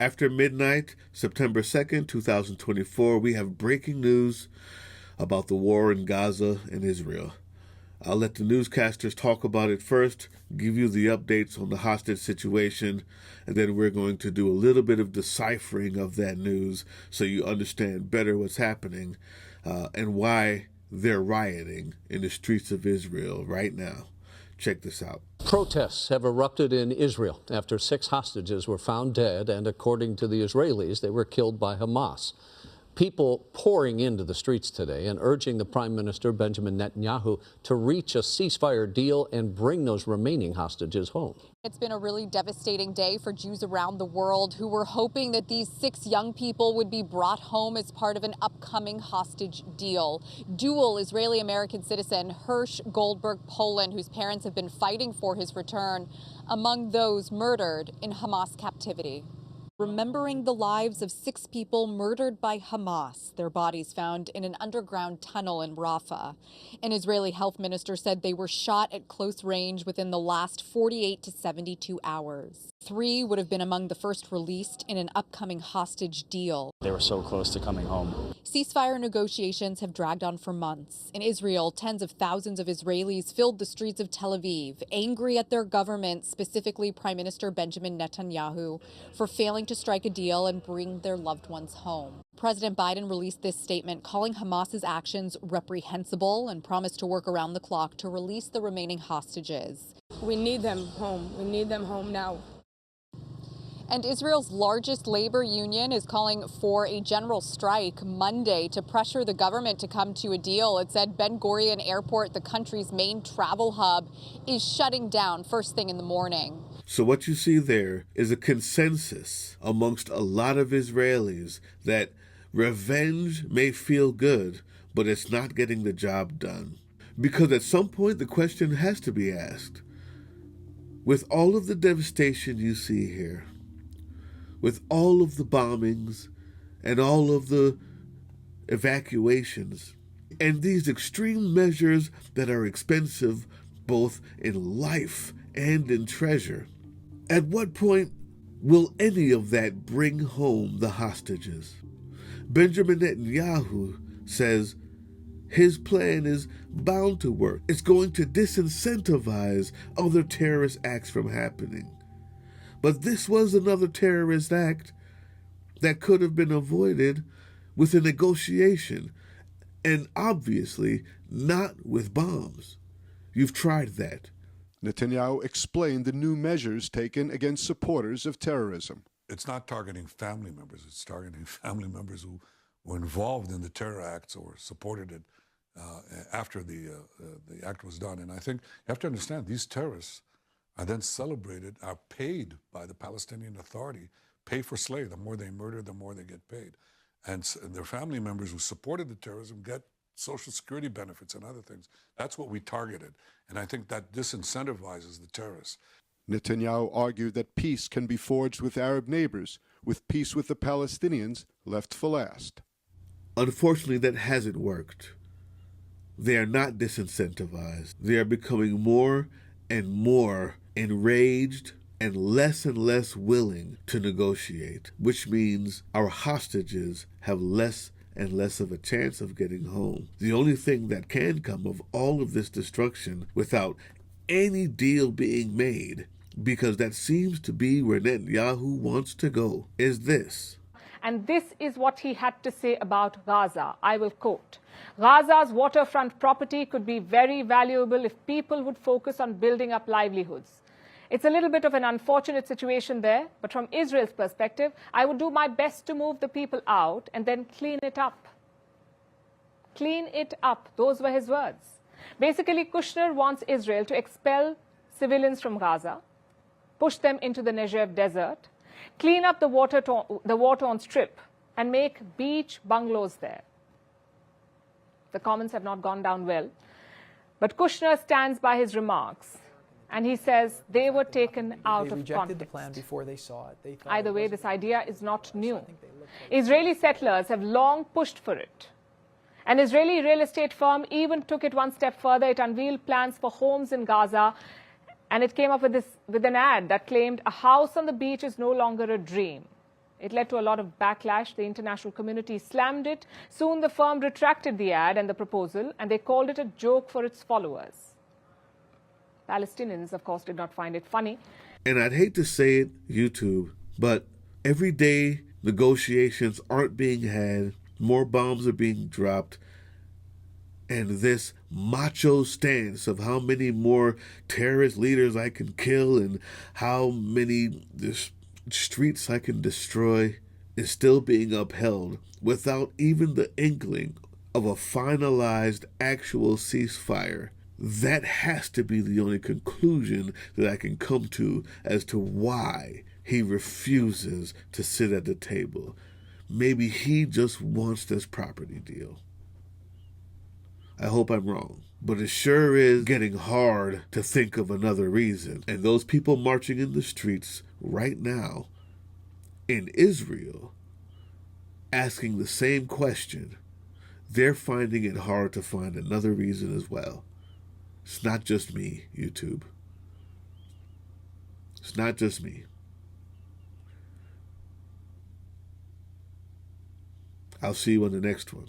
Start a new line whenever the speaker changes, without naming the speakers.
After midnight, September 2nd, 2024, we have breaking news about the war in Gaza and Israel. I'll let the newscasters talk about it first, give you the updates on the hostage situation, and then we're going to do a little bit of deciphering of that news so you understand better what's happening and why they're rioting in the streets of Israel right now. Check this out.
Protests have erupted in Israel after 6 hostages were found dead, and according to the Israelis, they were killed by Hamas. People pouring into the streets today and urging the Prime Minister Benjamin Netanyahu to reach a ceasefire deal and bring those remaining hostages home.
It's been a really devastating day for Jews around the world who were hoping that these 6 young people would be brought home as part of an upcoming hostage deal. Dual Israeli-American citizen Hirsch Goldberg Poland, whose parents have been fighting for his return, among those murdered in Hamas captivity. Remembering the lives of 6 people murdered by Hamas, their bodies found in an underground tunnel in Rafah. An Israeli health minister said they were shot at close range within the last 48 to 72 hours. 3 would have been among the first released in an upcoming hostage deal.
They were so close to coming home.
Ceasefire negotiations have dragged on for months. In Israel, tens of thousands of Israelis filled the streets of Tel Aviv, angry at their government, specifically Prime Minister Benjamin Netanyahu, for failing to strike a deal and bring their loved ones home. President Biden released this statement calling Hamas's actions reprehensible and promised to work around the clock to release the remaining hostages.
We need them home. We need them home now.
And Israel's largest labor union is calling for a general strike Monday to pressure the government to come to a deal. It said Ben Gurion Airport, the country's main travel hub, is shutting down first thing in the morning.
So what you see there is a consensus amongst a lot of Israelis that revenge may feel good, but it's not getting the job done. Because at some point the question has to be asked, with all of the devastation you see here, with all of the bombings and all of the evacuations and these extreme measures that are expensive both in life and in treasure, at what point will any of that bring home the hostages? Benjamin Netanyahu says his plan is bound to work. It's going to disincentivize other terrorist acts from happening. But this was another terrorist act that could have been avoided with a negotiation, and obviously not with bombs. You've tried that.
Netanyahu explained the new measures taken against supporters of terrorism.
It's not targeting family members. It's targeting family members who were involved in the terror acts or supported it after the act was done. And I think you have to understand, these terrorists are then celebrated, are paid by the Palestinian Authority, pay for slay. The more they murder, the more they get paid. And their family members who supported the terrorism get Social Security benefits and other things. That's what we targeted. And I think that disincentivizes the terrorists.
Netanyahu argued that peace can be forged with Arab neighbors, with peace with the Palestinians left for last.
Unfortunately, that hasn't worked. They are not disincentivized. They are becoming more and more enraged and less willing to negotiate, which means our hostages have less and less of a chance of getting home. The only thing that can come of all of this destruction without any deal being made, because that seems to be where Netanyahu wants to go, is this.
And this is what he had to say about Gaza. I will quote, "Gaza's waterfront property could be very valuable if people would focus on building up livelihoods. It's a little bit of an unfortunate situation there, but from Israel's perspective, I would do my best to move the people out and then clean it up." Clean it up. Those were his words. Basically, Kushner wants Israel to expel civilians from Gaza, push them into the Negev desert, clean up the war-torn strip, and make beach bungalows there. The comments have not gone down well, but Kushner stands by his remarks, and he says they were taken out of context.
They rejected the plan before they saw it.
Either way, this idea is not new. Israeli settlers have long pushed for it. An Israeli real estate firm even took it one step further. It unveiled plans for homes in Gaza, and it came up with an ad that claimed a house on the beach is no longer a dream. It led to a lot of backlash. The international community slammed it. Soon the firm retracted the ad and the proposal, and they called it a joke for its followers. Palestinians, of course, did not find it funny.
And I'd hate to say it, YouTube, but every day negotiations aren't being had, more bombs are being dropped, and this macho stance of how many more terrorist leaders I can kill and how many streets I can destroy is still being upheld without even the inkling of a finalized actual ceasefire. That has to be the only conclusion that I can come to as to why he refuses to sit at the table. Maybe he just wants this property deal. I hope I'm wrong, but it sure is getting hard to think of another reason. And those people marching in the streets right now in Israel asking the same question, they're finding it hard to find another reason as well. It's not just me, YouTube. It's not just me. I'll see you on the next one.